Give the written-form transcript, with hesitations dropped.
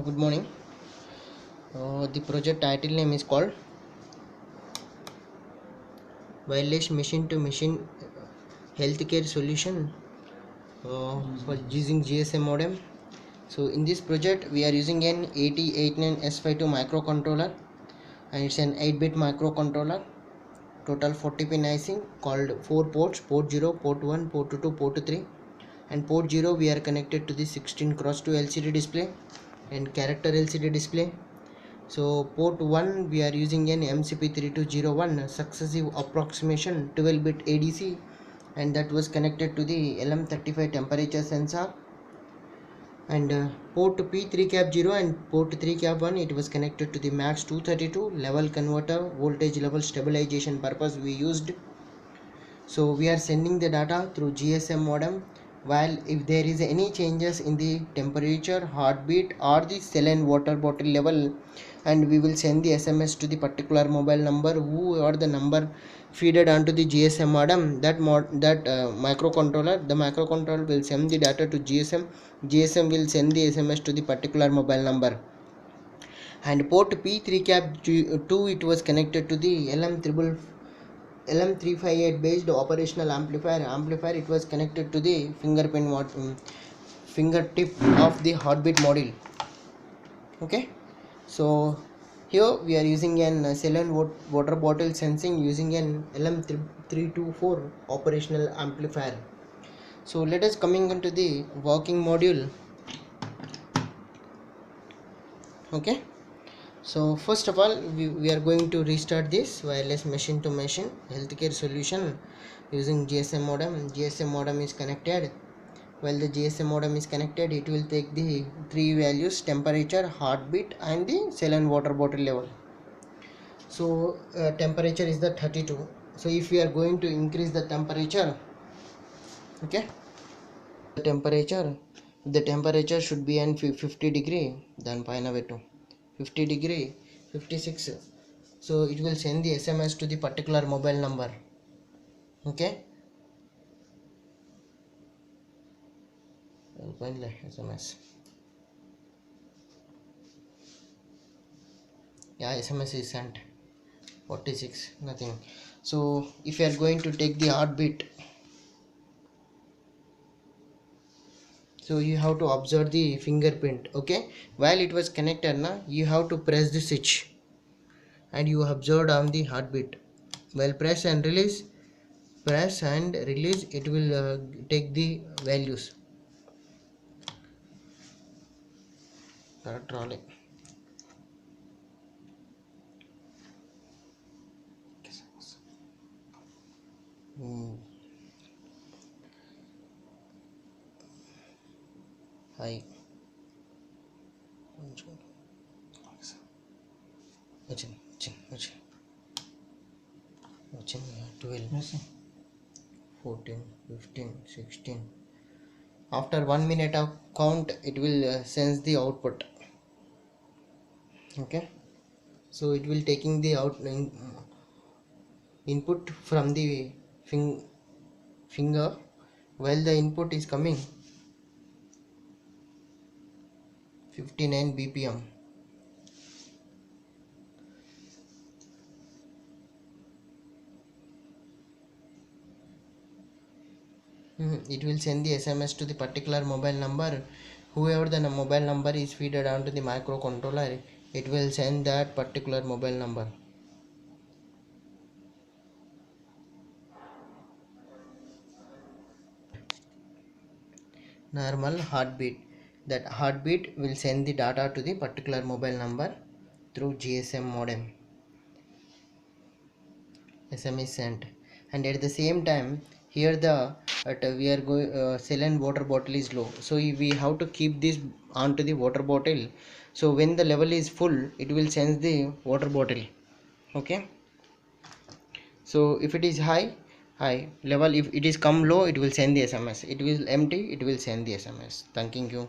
Good morning. The project title name is called Wireless Machine to Machine Healthcare Solution for using GSM modem. So in this project we are using an AT89S52 microcontroller, and it's an 8-bit microcontroller. Total 40 pin IC called 4 ports: port 0, port 1, port 2, port 3. And port 0 we are connected to the 16x2 LCD display and character LCD display. So port 1 we are using an MCP3201 successive approximation 12-bit ADC, and that was connected to the LM35 temperature sensor. And port P3 cap 0 and port 3 cap 1, it was connected to the MAX 232 level converter voltage level stabilization purpose we used. So we are sending the data through GSM modem, while if there is any changes in the temperature, heartbeat or the saline water bottle level, and we will send the SMS to the particular mobile number who or the number feeded onto the GSM modem. That microcontroller, the microcontroller will send the data to GSM will send the SMS to the particular mobile number. And port P3 cap 2, it was connected to the LM358 based operational amplifier. It was connected to the fingertip of the heartbeat module. Okay, so here we are using an saline water bottle sensing using an LM324 operational amplifier. So let us coming into the working module. Okay, so first of all we are going to restart this wireless machine to machine healthcare solution using GSM modem. GSM modem is connected. While the GSM modem is connected, it will take the three values: temperature, heartbeat and the saline water bottle level. So temperature is the 32. So if we are going to increase the temperature, okay, the temperature should be an 50 degree, then fine away to 50 degree, 56. So it will send the SMS to the particular mobile number. Okay, SMS. Yeah, SMS is sent. 46, nothing. So if you are going to take the heartbeat, so you have to observe the fingerprint. Okay, while it was connected now, you have to press the switch and you observed on the heartbeat. While press and release, it will take the values. Trolley. Hi. 12, 14, 15, 16. After 1 minute of count, it will sense the output. Okay, so it will taking the input from the finger. While the input is coming 59 bpm. It will send the SMS to the particular mobile number. Whoever the mobile number is fed onto the microcontroller, it will send that particular mobile number. Normal heartbeat. That heartbeat will send the data to the particular mobile number through GSM modem. SMS sent, and at the same time here we are going saline water bottle is low, so we have to keep this onto the water bottle. So when the level is full, it will sense the water bottle. Okay, so if it is high level, if it is come low, it will send the SMS. It will empty, it will send the SMS. Thanking you.